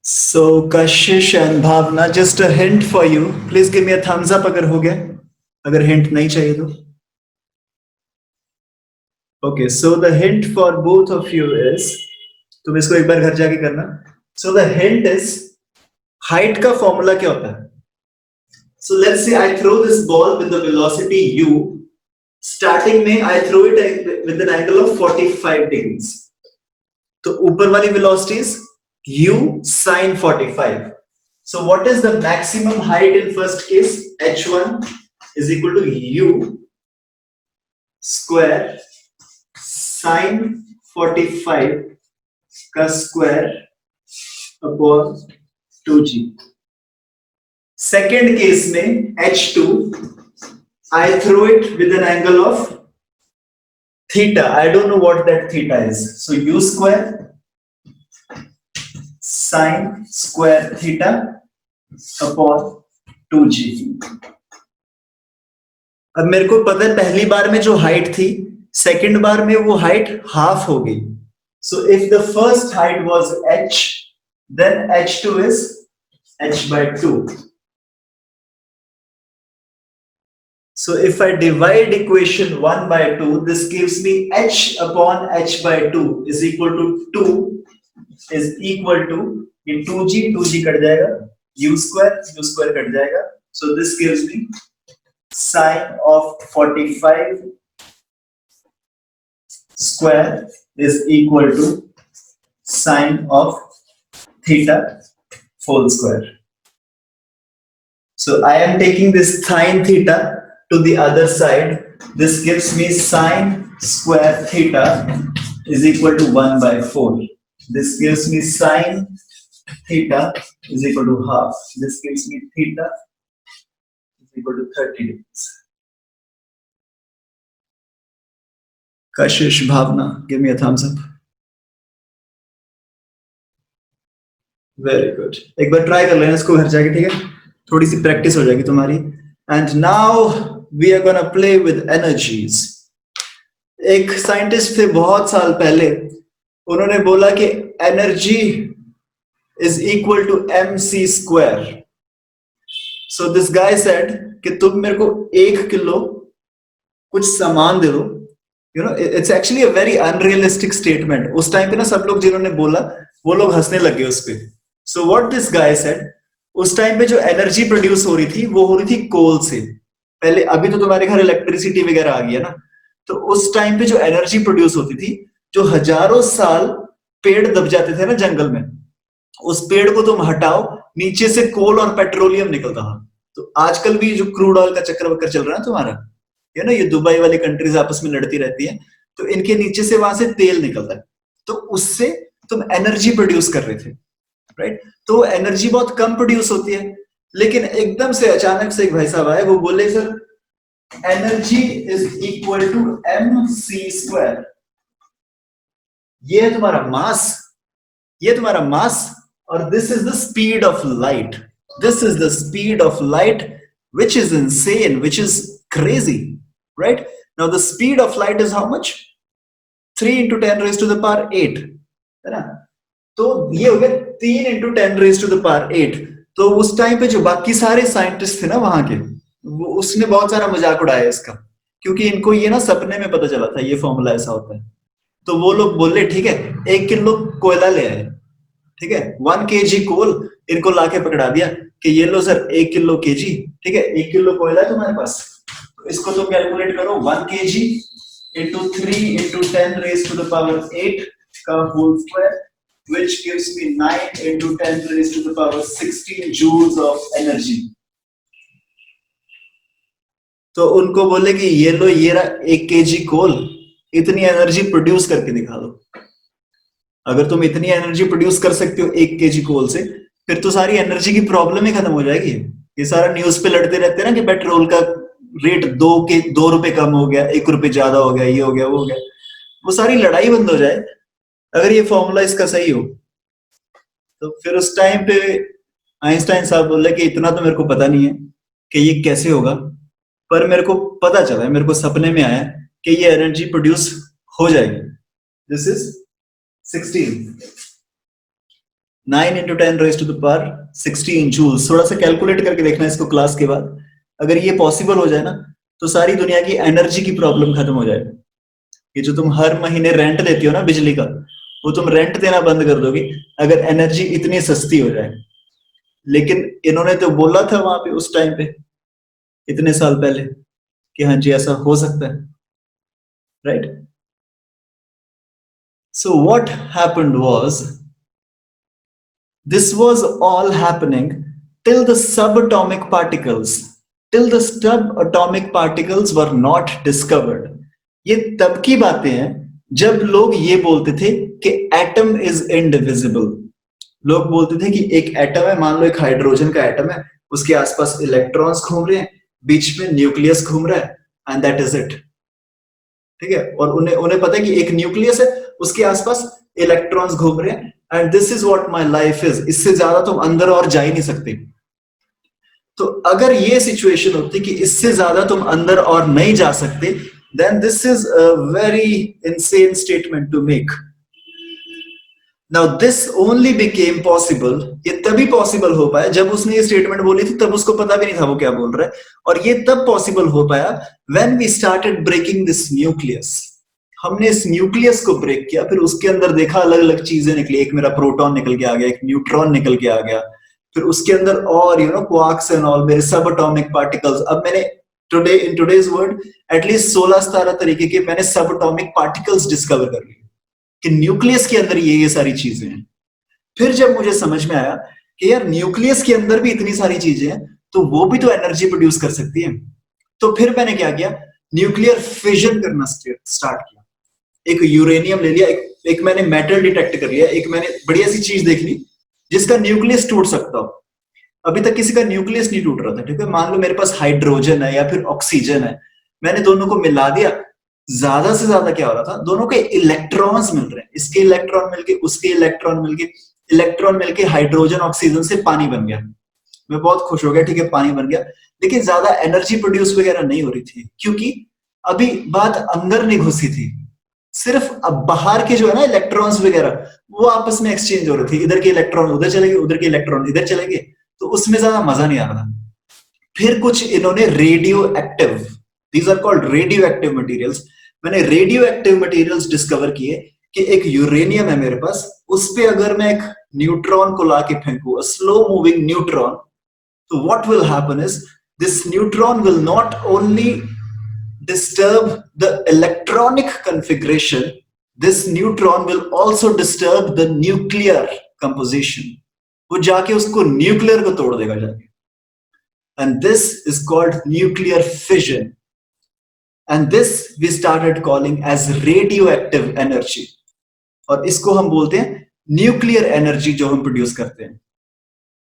So Kashish and Bhavna, just a hint for you. Please give me a thumbs up अगर हो गया, अगर hint नहीं चाहिए तो. Okay, so the hint for both of you is, तुम इसको एक बार घर जाके करना. So the hint is, height का formula क्या होता है? So let's say I throw this ball with the velocity u. Starting में I throw it with an angle of 45 degrees. तो ऊपर वाली velocity is u sine 45. So what is the maximum height in first case? H1 is equal to u square sine 45 का square upon 2g. Second case में H2 I throw it with an angle of theta. I don't know what that theta is. So u square sine square theta upon 2g. अब मेरे को पता है पहली बार में जो हाइट थी, सेकंड बार में वो हाइट हाफ हो गई. So if the first height was h, then h2 is h by 2. So if I divide equation 1 by 2, this gives me h upon h by 2 is equal to 2 is equal to, in 2g cut जाएगा, u square कट जाएगा. So this gives me sine of 45 square is equal to sine of theta whole square. So I am taking this sine theta to the other side. This gives me sine square theta is equal to 1 by 4. This gives me sine theta is equal to half. This gives me theta is equal to 30 degrees. Kashish, Bhavna, give me a thumbs up. Very good. एक बार ट्राई कर लेना इसको घर जाके, ठीक है? थोड़ी सी प्रैक्टिस हो जाएगी तुम्हारी. And now we are gonna play with energies. एक साइंटिस्ट थे बहुत साल पहले, उन्होंने बोला कि energy is equal to mc square. So this guy said कि तुम मेरे को 1 किलो कुछ सामान दे दो. You know, it's actually a very unrealistic statement. उस टाइम पे ना सब लोग जिन्होंने बोला वो लोग हंसने लगे उस पे. So what this guy said, उस टाइम पे जो एनर्जी प्रोड्यूस हो रही थी वो हो रही थी कोल से. पहले, अभी तो तुम्हारे घर इलेक्ट्रिसिटी वगैरह आ गई है ना, तो उस टाइम पे जो एनर्जी प्रोड्यूस होती थी, जो हजारों साल पेड़ दब जाते थे ना जंगल में, उस पेड़ को तुम हटाओ, नीचे से कोल और पेट्रोलियम निकलता था. तो आजकल भी जो क्रूड ऑयल का चक्कर वक्कर चल रहा है तुम्हारा, है ना, ये दुबई वाली कंट्रीज आपस में लड़ती रहती है, तो इनके नीचे से वहां से तेल निकलता है, तो उससे तुम एनर्जी प्रोड्यूस कर रहे थे, राइट? तो एनर्जी बहुत कम प्रोड्यूस होती है, लेकिन एकदम से अचानक से एक भाई साहब आए, वो बोले sir energy is equal to mc square. ये है तुम्हारा मास, ये तुम्हारा मास, और this is the speed of light. This is the speed of light which is insane, which is crazy, right? Now the speed of light is how much? 3 into 10 raised to the power 8, है ना? तो ये हो गया 3 into 10 raised to the power 8. तो उस टाइम पे जो बाकी सारे साइंटिस्ट थे ना वहां के, वो उसने बहुत सारा मजाक उड़ाया इसका, क्योंकि इनको ये ना सपने में पता चला था ये फॉर्मूला ऐसा होता है. तो वो लोग बोले ठीक है 1 किलो कोयला ले आए, ठीक है, 1 kg कोल इनको लाके पकड़ा दिया कि ये लो सर 1 किलो kg, ठीक है, 1 किलो कोयला है तुम्हारे पास, तो इसको तो कैलकुलेट करो 1 kg into 3 into 10 raised to the power 8 का whole square, which gives me 9 into 10 raised to the power 16 joules of energy. तो उनको बोले कि ये लो, ये रहा 1 kg कोल, इतनी एनर्जी प्रोड्यूस करके दिखा दो. अगर तुम इतनी एनर्जी प्रोड्यूस कर सकते हो 1 kg कोल से, फिर तो सारी एनर्जी की प्रॉब्लम ही खत्म हो जाएगी. ये सारा न्यूज पे लड़ते रहते हैं ना कि पेट्रोल का रेट 2 रुपए कम हो गया, 1 रुपए ज्यादा हो गया, ये हो गया, वो हो गया. वो सारी लड़ाई बंद हो जाए अगर ये फॉर्मूला इसका सही हो. तो फिर उस टाइम पे आइंस्टाइन साहब बोले कि इतना तो मेरे को पता नहीं है कि ये कैसे होगा, पर मेरे को पता चला है, मेरे को सपने में आया कि ये एनर्जी प्रोड्यूस हो जाएगी. This is 16, 9 into 10 raised to the power 16 joules. थोड़ा सा कैलकुलेट करके देखना इसको क्लास के बाद. अगर ये पॉसिबल हो जाए ना, तो सारी दुनिया की एनर्जी की प्रॉब्लम खत्म हो जाए. ये जो तुम हर महीने रेंट देती हो ना बिजली का, वो तुम रेंट देना बंद कर दोगे अगर एनर्जी इतनी सस्ती हो जाए. लेकिन इन्होंने तो बोला था वहां पे उस टाइम पे, इतने साल पहले, कि हाँ जी ऐसा हो सकता है, right? So what happened was, this was all happening till the subatomic particles were not discovered. ये तब की बातें हैं जब लोग ये बोलते थे कि एटम इज इनडिविजिबल. लोग बोलते थे कि एक एटम है, मान लो एक हाइड्रोजन का एटम है, उसके आसपास इलेक्ट्रॉन्स घूम रहे हैं, बीच में न्यूक्लियस घूम रहा है, एंड दैट इज इट. ठीक है, और उन्हें पता है कि एक न्यूक्लियस है, उसके आसपास इलेक्ट्रॉन्स घूम रहे हैं, and this is what my life is. इससे ज्यादा तुम अंदर और जा ही नहीं सकते. तो अगर ये सिचुएशन होती कि इससे ज्यादा तुम अंदर और नहीं जा सकते, then this is a very insane statement to make. Now this only became possible, ये तभी पॉसिबल हो पाया जब उसने ये स्टेटमेंट बोली थी, तब उसको पता भी नहीं था वो क्या बोल रहा है, और ये तब पॉसिबल हो पाया when we started breaking this nucleus. हमने इस न्यूक्लियस को ब्रेक किया, फिर उसके अंदर देखा अलग अलग चीजें निकली, एक मेरा प्रोटॉन निकल के आ गया, एक न्यूट्रॉन निकल के आ गया, फिर उसके अंदर और क्वार्क्स एंड ऑल, मेरे सब एटॉमिक पार्टिकल्स. अब मैंने in today's world at least 16-17 तरीके के मैंने सब एटॉमिक पार्टिकल्स डिस्कवर कर लिए कि न्यूक्लियस के अंदर ये सारी चीजें हैं. फिर जब मुझे समझ में आया कि यार न्यूक्लियस के अंदर भी इतनी सारी चीजें हैं, तो वो भी तो एनर्जी प्रोड्यूस कर सकती है. तो फिर मैंने क्या किया, न्यूक्लियर फिजन करना स्टार्ट किया. एक यूरेनियम ले लिया, एक मैंने मेटल डिटेक्ट कर लिया, एक मैंने बढ़िया सी चीज देख ली जिसका न्यूक्लियस टूट सकता हो. अभी तक किसी का न्यूक्लियस नहीं टूट रहा था. ठीक है, मान लो मेरे पास हाइड्रोजन है या फिर ऑक्सीजन है, मैंने दोनों को मिला दिया, ज्यादा से ज्यादा क्या हो रहा था, दोनों के इलेक्ट्रॉन्स मिल रहे हैं, इसके इलेक्ट्रॉन मिलके उसके इलेक्ट्रॉन मिलके हाइड्रोजन ऑक्सीजन से पानी बन गया। मैं बहुत खुश हो गया, ठीक है पानी बन गया, लेकिन ज्यादा एनर्जी प्रोड्यूस वगैरह नहीं हो रही थी, क्योंकि अभी बात अंदर नहीं घुसी थी। सिर्फ अब बाहर के जो है ना इलेक्ट्रॉन्स वगैरह वो आपस में एक्सचेंज हो रही थी, इधर के इलेक्ट्रॉन उधर चले गए, उधर के इलेक्ट्रॉन इधर चले गए, तो उसमें ज्यादा मजा नहीं आ रहा। फिर कुछ इन्होंने radioactive, these are called radioactive materials, मैंने रेडियो एक्टिव मटीरियल्स डिस्कवर किए कि एक यूरेनियम है मेरे पास, उस पे अगर मैं एक न्यूट्रॉन को लाके फेंकू, स्लो मूविंग न्यूट्रॉन, तो what will happen is this neutron will not only disturb the electronic configuration, this neutron will also disturb the nuclear composition, वो जाके उसको न्यूक्लियर को तोड़ देगा जाके, and this is called nuclear fission, and this we started calling as radioactive energy, और इसको हम बोलते हैं न्यूक्लियर एनर्जी जो हम प्रोड्यूस करते हैं।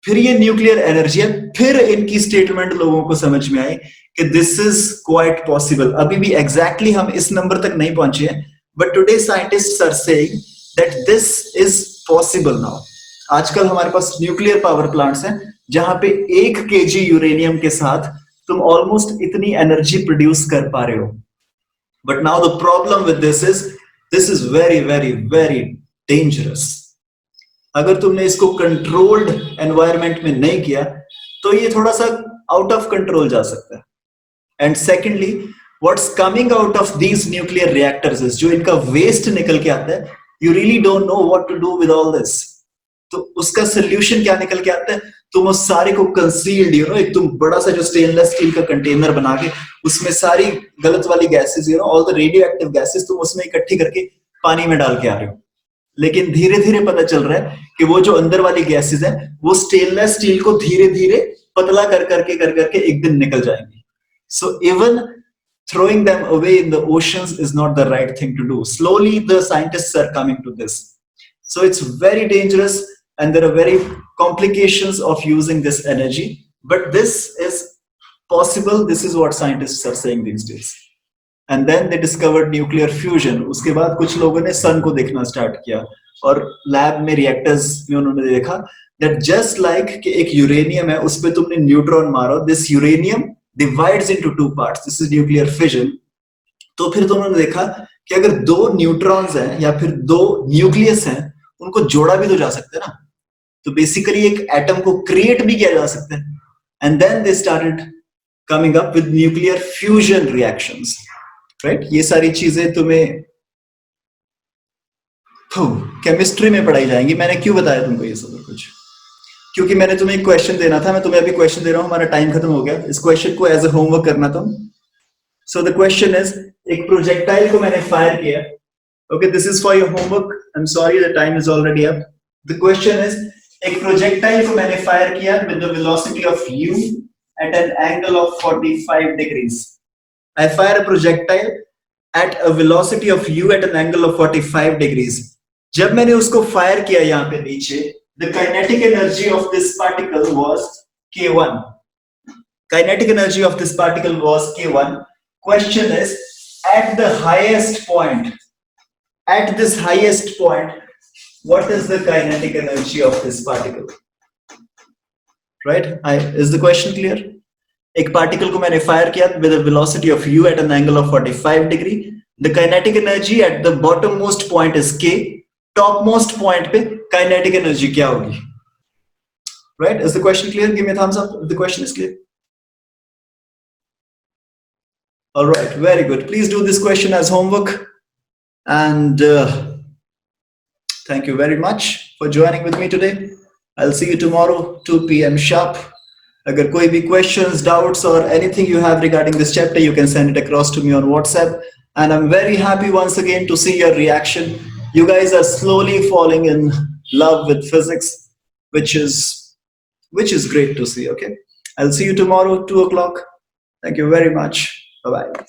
फिर ये न्यूक्लियर एनर्जी है, फिर इनकी स्टेटमेंट लोगों को समझ में आई कि दिस इज क्वाइट पॉसिबल। अभी भी एग्जैक्टली हम इस नंबर तक नहीं पहुंचे हैं, but today scientists are saying that this is possible now. आजकल हमारे पास न्यूक्लियर पावर प्लांट्स हैं जहां पे 1 kg यूरेनियम के साथ तुम ऑलमोस्ट इतनी एनर्जी प्रोड्यूस कर पा रहे हो। But now the problem with this is very very very dangerous. अगर तुमने इसको कंट्रोल्ड एनवायरनमेंट में नहीं किया तो ये थोड़ा सा आउट ऑफ कंट्रोल जा सकता है। And secondly, what's coming out of these nuclear reactors is, जो इनका वेस्ट निकल के आता है, you really don't know what to do with all this. तो उसका सोल्यूशन क्या निकल के आता है, तुम उस सारे को कंसील्ड, यू नो, एक तुम बड़ा सा जो स्टेनलेस स्टील का कंटेनर बना के उसमें सारी गलत वाली gases, you know, all the radio active gases तुम उसमें इकट्ठी करके पानी में डाल के आ रहे हो। लेकिन धीरे धीरे पता चल रहा है कि वो जो अंदर वाली गैसेस हैं वो स्टेनलेस स्टील को धीरे धीरे पतला कर करके एक दिन निकल जाएंगी। So even throwing them away in the oceans is not the right thing to do. Slowly the scientists are coming to this. So it's very dangerous and there are very complications of using this energy, but this is possible. This is what scientists are saying these days. And then they discovered nuclear fusion. उसके बाद कुछ लोगों ने सन को देखना स्टार्ट किया और लैब में रिएक्टर्स में उन्होंने देखा that just like कि एक यूरेनियम है, उस पे तुमने न्यूट्रॉन मारो, this uranium divides into 2 parts. This is nuclear fission. तो फिर तो उन्होंने देखा कि अगर 2 न्यूट्रॉन्स हैं या फिर 2 न्यूक्लियस हैं, उनको जोड़ा भी तो जा सकता है ना। तो बेसिकली एक एटम को क्रिएट भी किया जा सकता है। And then they started coming up with nuclear fusion reactions, right. ये सारी चीजें तुम्हें केमिस्ट्री में पढ़ाई जाएंगी। मैंने क्यों बताया तुमको ये सब कुछ, क्योंकि मैंने तुम्हें एक क्वेश्चन देना था, मैं तुम्हें अभी क्वेश्चन दे रहा हूं, हमारा टाइम खत्म हो गया। इस क्वेश्चन को एज अ होमवर्क करना तुम। सो द क्वेश्चन इज, एक प्रोजेक्टाइल को मैंने फायर किया, okay, this is for your homework, I am sorry the time is already up. The question is, एक प्रोजेक्टाइल को मैंने फायर किया with the velocity of u at an angle of 45 degrees. I fire a projectile at a velocity of u at an angle of 45 degrees. जब मैंने उसको फायर किया यहाँ पे नीचे, the kinetic energy of this particle was k1. Kinetic energy of this particle was k1. Question is, at the highest point, at this highest point, what is the kinetic energy of this particle? Right? Is the question clear? एक पार्टिकल को मैंने फायर किया with a velocity of u at an angle of 45 degree. The kinetic energy at the bottommost point is k. Topmost point पे kinetic energy क्या होगी? Right? Is the question clear? Give me a thumbs up if the question is clear. All right, very good. Please do this question as homework. And thank you very much for joining with me today. I'll see you tomorrow, 2 p.m. sharp. Agar koi bhi questions, doubts or anything you have regarding this chapter, you can send it across to me on WhatsApp. And I'm very happy once again to see your reaction. You guys are slowly falling in love with physics, which is great to see, okay? I'll see you tomorrow, 2 o'clock. Thank you very much. Bye-bye.